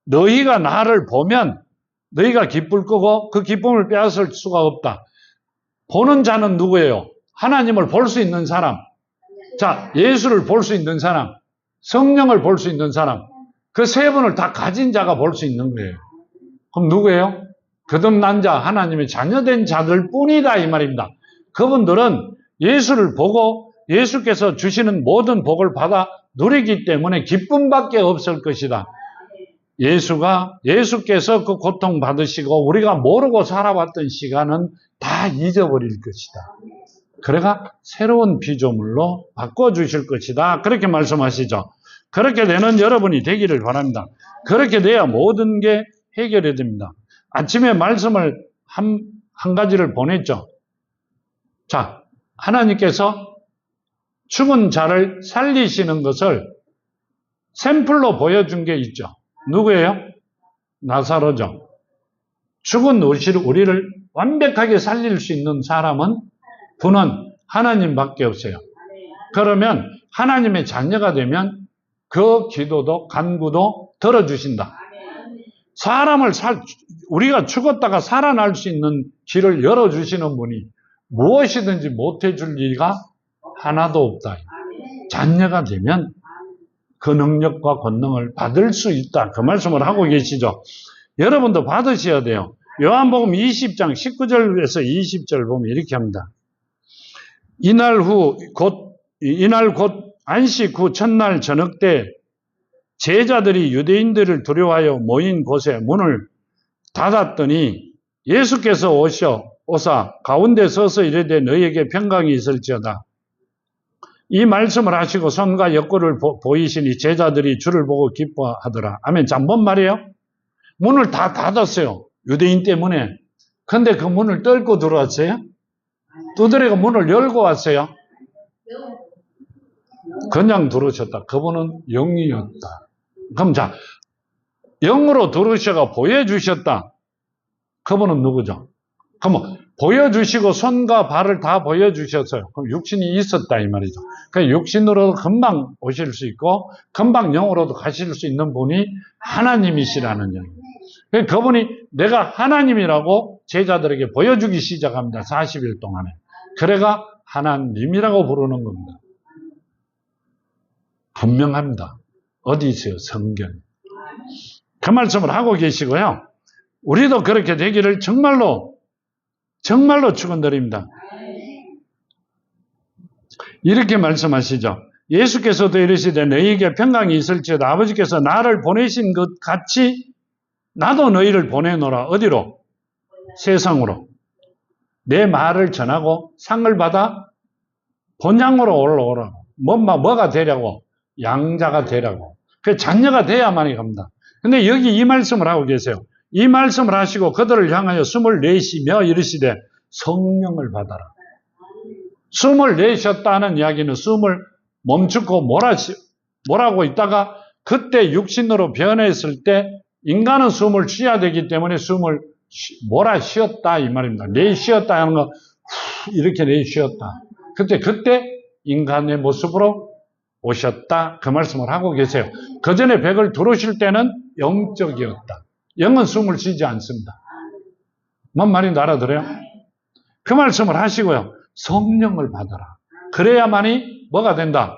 너희가 나를 보면 너희가 기쁠 거고 그 기쁨을 빼앗을 수가 없다. 보는 자는 누구예요? 하나님을 볼 수 있는 사람. 자, 예수를 볼 수 있는 사람, 성령을 볼 수 있는 사람, 그 세 분을 다 가진 자가 볼 수 있는 거예요. 그럼 누구예요? 거듭난 자, 하나님의 자녀된 자들 뿐이다 이 말입니다. 그분들은 예수를 보고 예수께서 주시는 모든 복을 받아 누리기 때문에 기쁨밖에 없을 것이다. 예수께서 그 고통 받으시고 우리가 모르고 살아왔던 시간은 다 잊어버릴 것이다. 그래가 새로운 피조물로 바꿔주실 것이다. 그렇게 말씀하시죠. 그렇게 되는 여러분이 되기를 바랍니다. 그렇게 돼야 모든 게 해결이 됩니다. 아침에 말씀을 한 가지를 보냈죠. 자, 하나님께서 죽은 자를 살리시는 것을 샘플로 보여준 게 있죠. 누구예요? 나사로죠. 죽은 우리를 완벽하게 살릴 수 있는 분은 하나님밖에 없어요. 그러면 하나님의 자녀가 되면 그 기도도 간구도 들어주신다. 우리가 죽었다가 살아날 수 있는 길을 열어주시는 분이 무엇이든지 못해줄 리가 하나도 없다. 자녀가 되면 그 능력과 권능을 받을 수 있다. 그 말씀을 하고 계시죠. 여러분도 받으셔야 돼요. 요한복음 20장 19절에서 20절 보면 이렇게 합니다. 이날 곧 안식 후 첫날 저녁 때 제자들이 유대인들을 두려워하여 모인 곳에 문을 닫았더니 예수께서 오사 가운데 서서 이르되 너희에게 평강이 있을지어다. 이 말씀을 하시고 손과 옆구리를 보이시니 제자들이 주를 보고 기뻐하더라. 아멘. 자, 뭔 말이에요? 문을 다 닫았어요. 유대인 때문에. 근데 그 문을 뚫고 들어왔어요? 두드리고 문을 열고 왔어요? 그냥 들어오셨다. 그분은 영이었다. 그럼 자, 영으로 들어오셔가 보여주셨다. 그분은 누구죠? 그럼 보여주시고 손과 발을 다 보여주셨어요. 그럼 육신이 있었다 이 말이죠. 그 육신으로도 금방 오실 수 있고 금방 영으로도 가실 수 있는 분이 하나님이시라는 얘기입니다. 그분이 내가 하나님이라고 제자들에게 보여주기 시작합니다. 40일 동안에. 그래가 하나님이라고 부르는 겁니다. 분명합니다. 어디 있어요? 성경. 그 말씀을 하고 계시고요. 우리도 그렇게 되기를 정말로 축원드립니다. 이렇게 말씀하시죠. 예수께서도 이르시되 너희에게 평강이 있을지어다 아버지께서 나를 보내신 것 같이 나도 너희를 보내노라. 어디로? 세상으로. 내 말을 전하고 상을 받아 본향으로 올라오라고. 뭐가 되려고? 양자가 되라고. 그 자녀가 돼야만이 갑니다. 근데 여기 이 말씀을 하고 계세요. 이 말씀을 하시고 그들을 향하여 숨을 내쉬며 이르시되 성령을 받아라. 숨을 내셨다는 이야기는 숨을 멈추고 몰아고 있다가 그때 육신으로 변했을 때 인간은 숨을 쉬어야 되기 때문에 숨을 몰아 쉬었다 이 말입니다. 내쉬었다 하는 거 이렇게 내쉬었다. 그때 인간의 모습으로 오셨다 그 말씀을 하고 계세요. 그 전에 벽을 두르실 때는 영적이었다. 영은 숨을 쉬지 않습니다. 뭔 말인지 알아들어요? 그 말씀을 하시고요. 성령을 받아라. 그래야만이 뭐가 된다?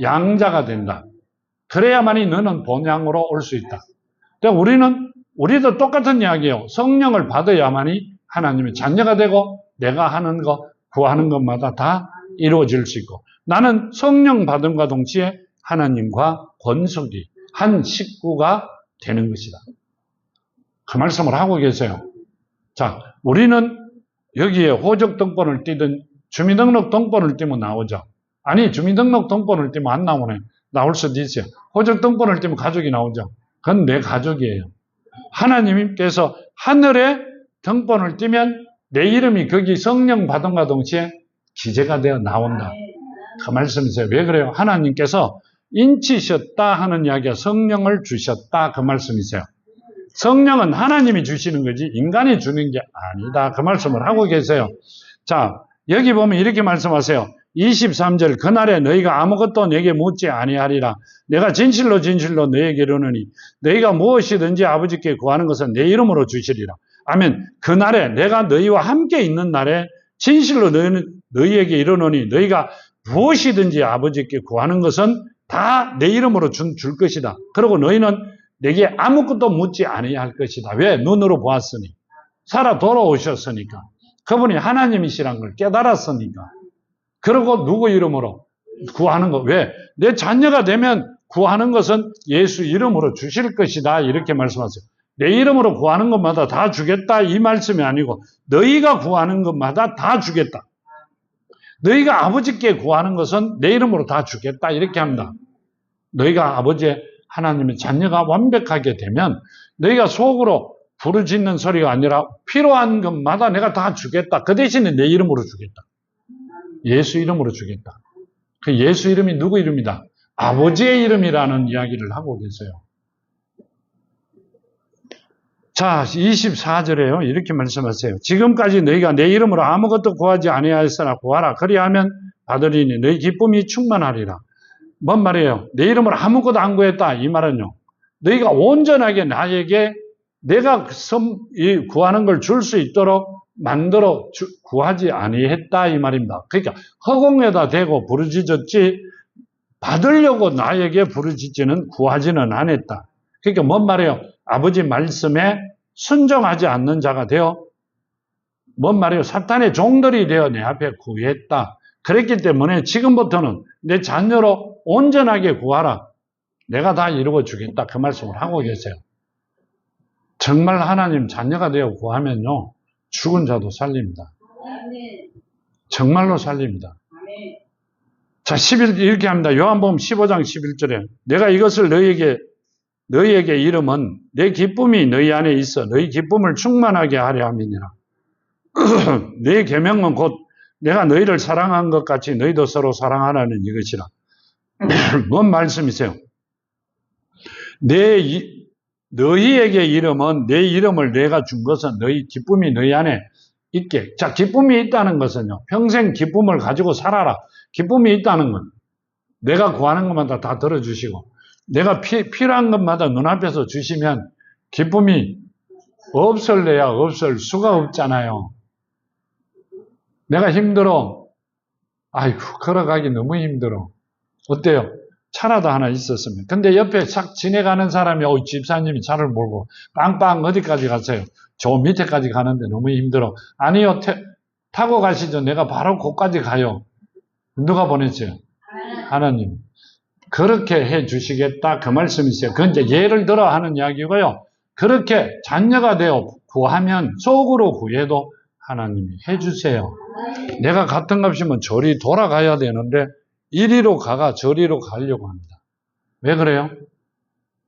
양자가 된다. 그래야만이 너는 본향으로 올 수 있다. 우리도 똑같은 이야기예요. 성령을 받아야만이 하나님의 자녀가 되고 내가 하는 것, 구하는 것마다 다 이루어질 수 있고 나는 성령 받음과 동시에 하나님과 권속이 한 식구가 되는 것이다. 그 말씀을 하고 계세요. 자, 우리는 여기에 호적등본을 띄든 주민등록등본을 띄면 나오죠. 아니, 주민등록등본을 띄면 안 나오네. 나올 수도 있어요. 호적등본을 띄면 가족이 나오죠. 그건 내 가족이에요. 하나님께서 하늘에 등본을 띄면 내 이름이 거기 성령 받음과 동시에 기재가 되어 나온다. 그 말씀이세요. 왜 그래요? 하나님께서 인치셨다 하는 이야기가 성령을 주셨다 그 말씀이세요. 성령은 하나님이 주시는 거지 인간이 주는 게 아니다. 그 말씀을 하고 계세요. 자, 여기 보면 이렇게 말씀하세요. 23절 그날에 너희가 아무것도 내게 묻지 아니하리라. 내가 진실로 너희에게 이르노니 너희가 무엇이든지 아버지께 구하는 것은 내 이름으로 주시리라. 아멘. 그날에 내가 너희와 함께 있는 날에 진실로 너희에게 이르노니 너희가 무엇이든지 아버지께 구하는 것은 다 내 이름으로 줄 것이다. 그리고 너희는 내게 아무것도 묻지 아니할 것이다. 왜? 눈으로 보았으니. 살아 돌아오셨으니까. 그분이 하나님이시란 걸 깨달았으니까. 그리고 누구 이름으로 구하는 거. 왜? 내 자녀가 되면 구하는 것은 예수 이름으로 주실 것이다. 이렇게 말씀하세요. 내 이름으로 구하는 것마다 다 주겠다. 이 말씀이 아니고 너희가 구하는 것마다 다 주겠다. 너희가 아버지께 구하는 것은 내 이름으로 다 주겠다. 이렇게 합니다. 너희가 아버지의 하나님의 자녀가 완벽하게 되면 너희가 속으로 부르짖는 소리가 아니라 필요한 것마다 내가 다 주겠다. 그 대신에 내 이름으로 주겠다. 예수 이름으로 주겠다. 그 예수 이름이 누구 이름이다? 아버지의 이름이라는 이야기를 하고 계세요. 자, 24절에요. 이렇게 말씀하세요. 지금까지 너희가 내 이름으로 아무것도 구하지 아니하였으나 구하라. 그리하면 받으리니 너희 기쁨이 충만하리라. 뭔 말이에요? 내 이름으로 아무것도 안 구했다. 이 말은요. 너희가 온전하게 나에게 내가 구하는 걸 줄 수 있도록 만들어 구하지 아니했다. 이 말입니다. 그러니까 허공에다 대고 부르짖었지 받으려고 나에게 부르짖지는 구하지는 않았다. 그러니까 뭔 말이에요? 아버지 말씀에 순종하지 않는 자가 되어 뭔 말이에요? 사탄의 종들이 되어 내 앞에 구했다. 그랬기 때문에 지금부터는 내 자녀로 온전하게 구하라. 내가 다 이루어 주겠다. 그 말씀을 하고 계세요. 정말 하나님 자녀가 되어 구하면요. 죽은 자도 살립니다. 정말로 살립니다. 자, 11 이렇게 합니다. 요한복음 15장 11절에 내가 이것을 너희에게 이름은 내 기쁨이 너희 안에 있어 너희 기쁨을 충만하게 하려 함이니라. 내 계명은 곧 내가 너희를 사랑한 것 같이 너희도 서로 사랑하라는 이것이라. 뭔 말씀이세요? 너희에게 이름은 내 이름을 내가 준 것은 너희 기쁨이 너희 안에 있게. 자, 기쁨이 있다는 것은요, 평생 기쁨을 가지고 살아라. 기쁨이 있다는 건 내가 구하는 것마다 다 들어주시고, 내가 필요한 것마다 눈앞에서 주시면 기쁨이 없을래야 없을 수가 없잖아요. 내가 힘들어. 아이고, 걸어가기 너무 힘들어. 어때요? 차라도 하나 있었으면. 근데 옆에 싹 지나가는 사람이, 집사님이 차를 몰고 빵빵 어디까지 갔어요? 저 밑에까지 가는데 너무 힘들어. 아니요, 타고 가시죠. 내가 바로 거기까지 가요. 누가 보냈어요? 하나님. 그렇게 해 주시겠다. 그 말씀이세요. 그건 이제 예를 들어 하는 이야기고요. 그렇게 자녀가 되어 구하면, 속으로 구해도 하나님이 해 주세요. 내가 같은 값이면 저리 돌아가야 되는데, 이리로 가가 저리로 가려고 합니다. 왜 그래요?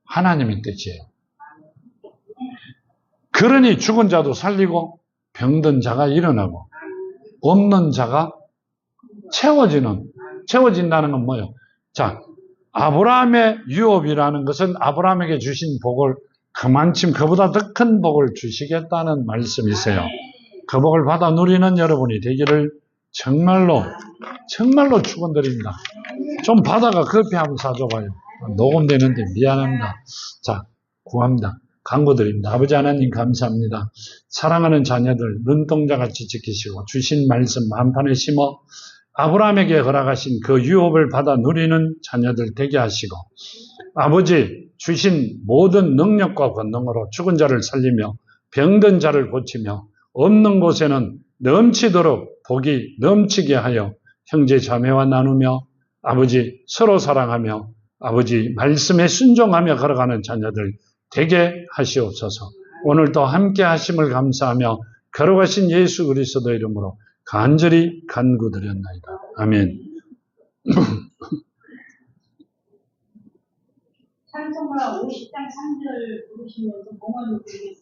하나님의 뜻이에요. 그러니 죽은 자도 살리고 병든 자가 일어나고 없는 자가 채워진다는 건 뭐예요? 자, 아브라함의 유업이라는 것은 아브라함에게 주신 복을 그만큼 그보다 더 큰 복을 주시겠다는 말씀이세요. 그 복을 받아 누리는 여러분이 되기를 정말로 축원드립니다. 좀 받아가 커피 한번 사줘봐요. 녹음되는데 미안합니다. 자, 구합니다. 간구드립니다. 아버지 하나님 감사합니다. 사랑하는 자녀들 눈동자같이 지키시고 주신 말씀 한판에 심어 아브라함에게 허락하신 그 유업을 받아 누리는 자녀들 되게 하시고, 아버지 주신 모든 능력과 권능으로 죽은 자를 살리며 병든 자를 고치며 없는 곳에는 넘치도록 복이 넘치게 하여 형제 자매와 나누며 아버지 서로 사랑하며 아버지 말씀에 순종하며 걸어가는 자녀들 되게 하시옵소서. 오늘도 함께 하심을 감사하며 걸어가신 예수 그리스도 이름으로 간절히 간구드렸나이다. 아멘. 찬송가 50장 3절 부르시면서 봉헌을 드리겠습니다.